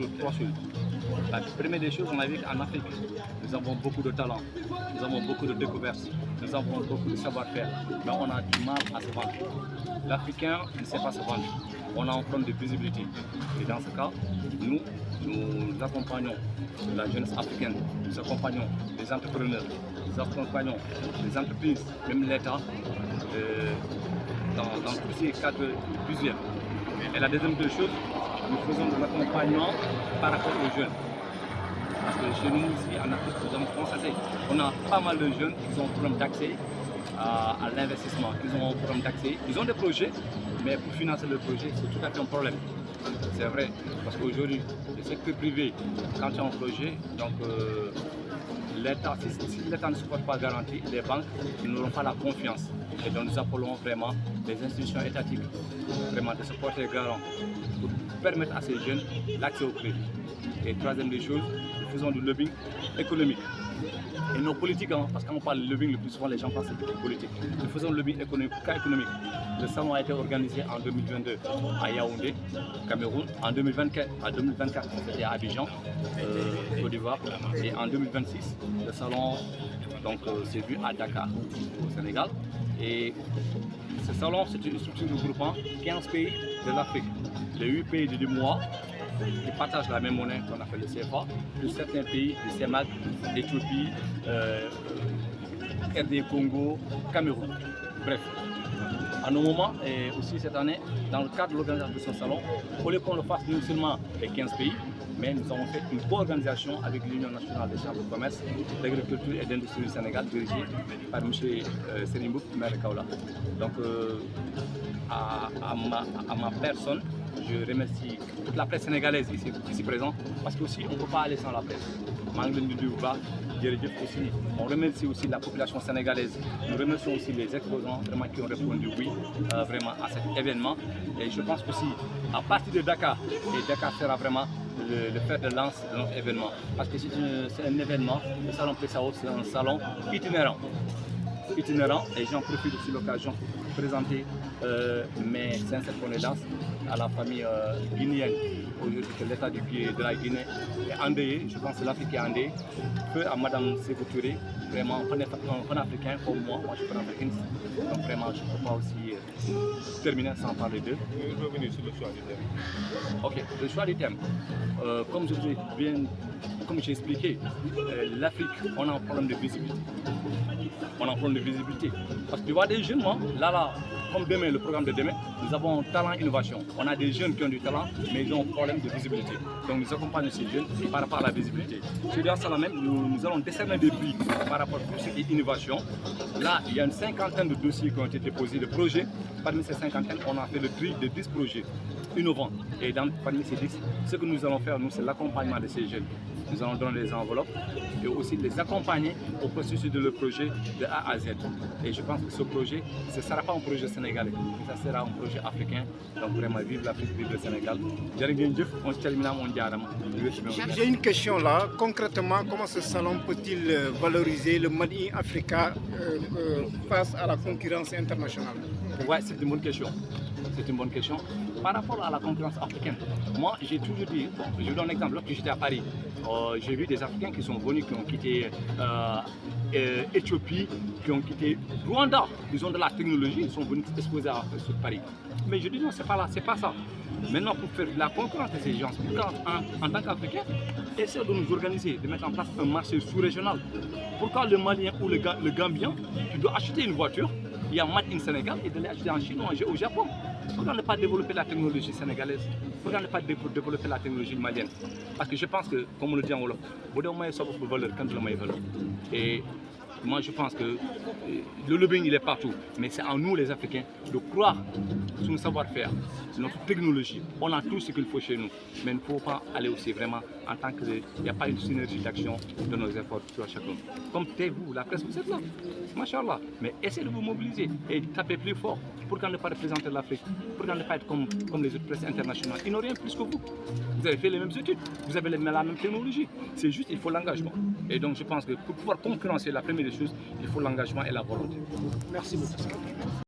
de trois choses. La première des choses, on a vu qu'en Afrique, nous avons beaucoup de talents, nous avons beaucoup de découvertes, nous avons beaucoup de savoir-faire, mais on a du mal à se vendre. L'Africain ne sait pas se vendre. On a un problème de visibilité. Et dans ce cas, nous accompagnons la jeunesse africaine, nous accompagnons les entrepreneurs, nous accompagnons les entreprises, même l'État, dans tous ces cadres visuels. Et la deuxième des choses, nous faisons de l'accompagnement par rapport aux jeunes. Parce que chez nous, ici en Afrique, nous avons constaté qu'on a pas mal de jeunes qui ont un problème d'accès à l'investissement, qui ont un problème d'accès. Ils ont des projets, mais pour financer le projet, c'est tout à fait un problème. C'est vrai, parce qu'aujourd'hui, le secteur privé, quand il y a un projet, donc l'État, si l'État ne se porte pas garantie, les banques n'auront pas la confiance. Et donc nous appelons vraiment les institutions étatiques vraiment de se porter garant pour permettre à ces jeunes l'accès au crédit. Et troisième des choses, nous faisons du lobbying économique. Et nos politiques, parce qu'on parle de lobbying, le plus souvent les gens pensent que c'est politique. Nous faisons le lobbying économique, cas économique. Le salon a été organisé en 2022 à Yaoundé, Cameroun. En 2024, c'était à Abidjan, Côte d'Ivoire. Et en 2026, le salon s'est vu à Dakar, au Sénégal. Et ce salon, c'est une structure regroupant 15 pays de l'Afrique, les 8 pays de l'UEMOA, qui partagent la même monnaie qu'on appelle le CFA, plus certains pays du CEMAC, Éthiopie, RD Congo, Cameroun. Bref, à nos moments, et aussi cette année, dans le cadre de l'organisation de ce salon, au lieu qu'on le fasse non seulement les 15 pays, mais nous avons fait une co-organisation avec l'Union nationale des chambres de commerce, d'agriculture et d'industrie du Sénégal, dirigée par M. Serimbou Maire Kaola. Donc, à ma personne, je remercie toute la presse sénégalaise ici présente, parce qu'aussi on ne peut pas aller sans la presse. On remercie aussi la population sénégalaise. Nous remercions aussi les exposants vraiment qui ont répondu oui vraiment à cet événement. Et je pense aussi à partir de Dakar, et Dakar sera vraiment le fer de lance de notre événement. Parce que c'est un événement, le salon Plessao, c'est un salon itinérant. Et j'en profite aussi de l'occasion pour présenter mes sincères condoléances à la famille guinéenne. Aujourd'hui que l'État de la Guinée est endeuillé, je pense que l'Afrique est endeuillée. Peu à Madame Sékou Touré, vraiment un Africain comme moi je suis panafricain, donc vraiment je ne peux pas aussi terminer sans parler d'eux. Je veux revenir sur le choix du thème. Ok, le choix du thème. Comme j'ai expliqué, l'Afrique, on a un problème de visibilité. Parce que tu vois des jeunes, comme demain, le programme de demain, nous avons un talent innovation. On a des jeunes qui ont du talent, mais ils ont un problème de visibilité. Donc nous accompagnons ces jeunes par rapport à la visibilité. Dans ça même, nous allons décerner des prix par rapport à tout ce qui est innovation. Là, il y a une cinquantaine de dossiers qui ont été déposés, de projets. Parmi ces cinquantaines, on a fait le tri de 10 projets innovants. Et parmi ces 10, ce que nous allons faire, nous, c'est l'accompagnement de ces jeunes. Nous allons donner des enveloppes et aussi les accompagner au processus de le projet de A à Z. Et je pense que ce projet, ce ne sera pas un projet sénégalais, mais ça sera un projet africain. Donc vraiment, vive l'Afrique, vive le Sénégal. J'ai une question là. Concrètement, comment ce salon peut-il valoriser le Made in Africa face à la concurrence internationale? Ouais, c'est une bonne question. Par rapport à la concurrence africaine, moi j'ai toujours dit, je vous donne un exemple, lorsque j'étais à Paris, j'ai vu des Africains qui sont venus, qui ont quitté Éthiopie, qui ont quitté Rwanda, ils ont de la technologie, ils sont venus exposer sur Paris. Mais je dis non, c'est pas ça. Maintenant, pour faire la concurrence de ces gens, en tant qu'Africains, essayons de nous organiser, de mettre en place un marché sous-régional. Pourquoi le Malien ou le Gambien, tu dois acheter une voiture, il y a Made in Sénégal, et de l'acheter en Chine ou au Japon? Pourquoi ne pas développer la technologie sénégalaise? Pourquoi ne pas développer la technologie malienne? Parce que je pense que, comme on le dit en Wolof, et moi je pense que le lobbying il est partout, mais c'est à nous les Africains de croire sur notre savoir-faire, sur notre technologie. On a tout ce qu'il faut chez nous, mais il ne faut pas aller aussi vraiment en tant qu'il n'y a pas une synergie d'action de nos efforts sur chacun. Comme vous, la presse, vous êtes là, machallah, mais essayez de vous mobiliser et taper plus fort. Pourquoi ne pas représenter l'Afrique? Pourquoi ne pas être comme les autres presses internationales? Ils n'ont rien plus que vous. Vous avez fait les mêmes études, vous avez la même technologie. C'est juste, il faut l'engagement. Et donc je pense que pour pouvoir concurrencer la première des choses, il faut l'engagement et la volonté. Merci beaucoup.